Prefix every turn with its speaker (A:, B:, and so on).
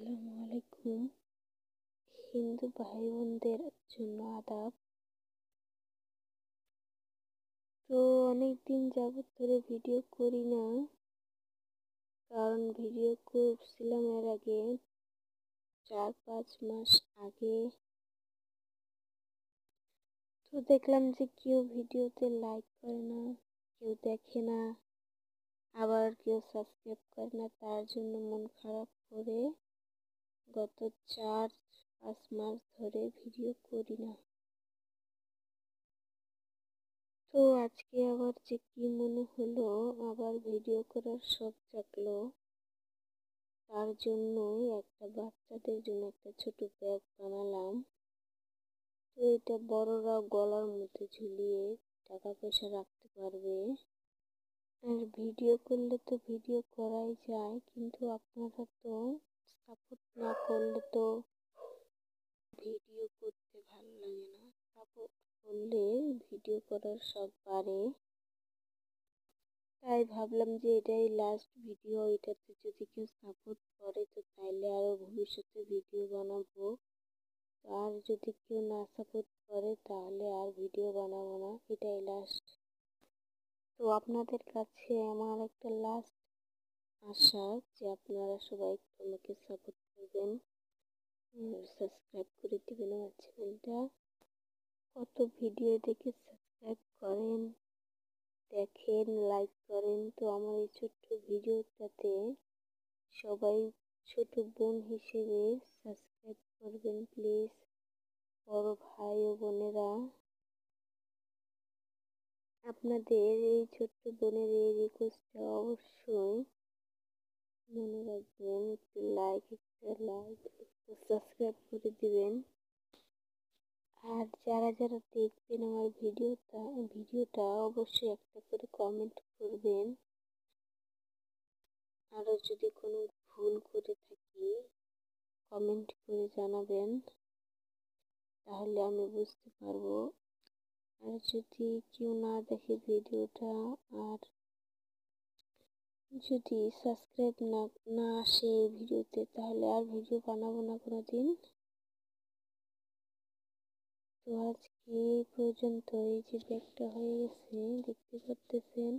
A: আসসালামু আলাইকুম। হিন্দু ভাই বোনদের জন্য আদাব। তো অনেক দিন যাবত ধরে ভিডিও করি না, কারণ ভিডিও করছিলাম এর আগে 4-5 মাস আগে। তো দেখলাম যে কেউ ভিডিওতে লাইক করে না, কেউ দেখে না, আবার কেউ সাবস্ক্রাইব করে না। তার জন্য মন খারাপ করে গত 4-5 মাস ধরে ভিডিও করি না। তো আজকে আবার যে কি মনে হলো, আবার ভিডিও করার শখ জাগলো। তার জন্যই একটা বাচ্চাদের জন্য একটা ছোট ব্যাগ বানালাম। তো এটা বড়রা গলার মধ্যে ঝুলিয়ে টাকা পয়সা রাখতে পারবে। আর ভিডিও করলে তো ভিডিও করাই যায়, কিন্তু আপনারা তো সাপোর্ট না করলে তো ভিডিও করতে ভালো লাগে না। সাপোর্ট করলে ভিডিও করার শখ বাড়ে। তাই ভাবলাম যে এটাই লাস্ট ভিডিও। এটাতে যদি কেউ সাপোর্ট করে তো তাইলে আরও ভবিষ্যতে ভিডিও বানাবো। আর যদি কেউ না সাপোর্ট করে তাহলে আর ভিডিও বানাবো না, এটাই লাস্ট। তো আপনাদের কাছে আমার একটা লাস্ট আশা যে আপনারা সবাই একটু আমাকে সাপোর্ট করবেন, সাবস্ক্রাইব করে দেবেন আমার চ্যানেলটা। কত ভিডিও দেখে সাবস্ক্রাইব করেন, দেখেন, লাইক করেন। তো আমার এই ছোট্ট ভিডিওটাতে সবাই ছোট বোন হিসেবে সাবস্ক্রাইব করবেন প্লিজ। বড় ভাই ও বোনেরা, আপনাদের এই ছোট্ট বোনের এই রিকোয়েস্টটা অবশ্যই মনে রাখবেন। একটু লাইক, একটু সাবস্ক্রাইব করে দিবেন। আর যারা যারা দেখবেন আমার ভিডিওটা অবশ্যই একটা করে কমেন্ট করবেন। আরও যদি কোনো ভুল করে থাকি কমেন্ট করে জানাবেন, তাহলে আমি বুঝতে পারবো। আর যদি কেউ না দেখে ভিডিওটা, আর যদি সাবস্ক্রাইব না আসে এই ভিডিওতে, তাহলে আর ভিডিও বানাবো না কোনো দিন। তো আজকে এই পর্যন্ত। এই যে ব্যাগটা হয়ে গেছে দেখতে পারতেছেন।